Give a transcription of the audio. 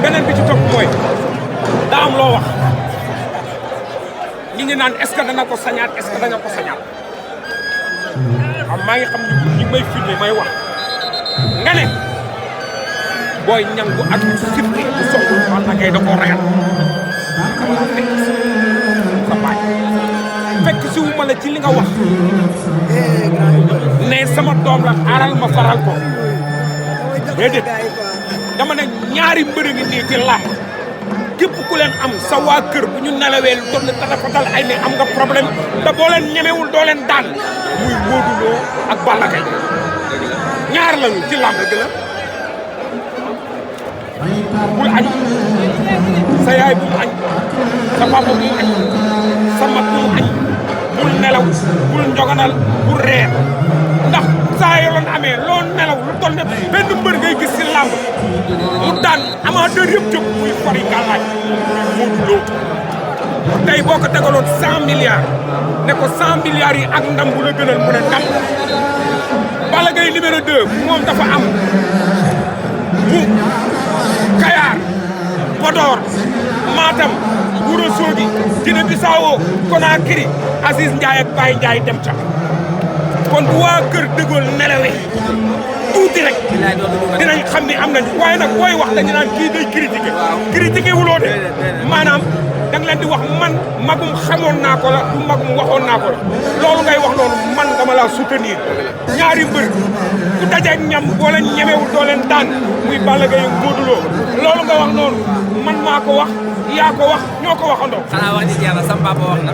beneen bi ci topp mooy daa am loo wax ñi ngi naan est-ce que dana ko sañaat est-ce que dana ko sañaat maa ngi xam ñi may filmé may wax nga ne booy ñang bu ak sifle bu songul Balla Gaye da koo rayal sa baay fekk si wu ma la ci li nga wax ne sama doom la xaaral ma faral ko déedéet dama ne ñaari mbëri ngi nii ci làmb képp ku leen am sa waa kër bu ñu nelawee lu toll tatafatal ay ne am nga problème te boo leen ñemewul doo leen daan muy Modou Lo ak Balla Gaye ñaar lañu ci làmb dëgg la bul añ sa yaay bul añ sa papa bul añ sa mag bul añ bul nelaw bul njoganal bul reer ndax saa yoo leen amee loo nelaw lu toll ne benn mbër ngay gis ci làmb mu daan amateur yëpp jóg muy fari gàllaaj Modou Lo tey boo ko tegaloon 100 milliards ne ko 100 milliards yi ak ndam bu la gënal mu ne ndam Balla Gaye numéro 2 moom dafa am mu Kayar Podor Matam Ourossogui Guinée Bissau Conakry Aziz Ndiaye ak Baye Ndiaye dem ca kon bu waa kër dëggool nelawee tuuti rek dinañ xam ni am nañ waaye nag booy wax dañu naan kii day critiqué wuloo de maanaam da nga leen di wax man magum xamoon naa ko la du magum waxoon naa ko la loolu ngay wax noonu man dama la soutenir ñaari mbër ku dajeeg ñam boo leen ñemewul doo leen daan muy Balla Gaye Modou Lo loolu nga wax noonu man maa ko wax yaa ko wax ñoo ko waxandoo. xanaa wax di jeex na sama papa wax na.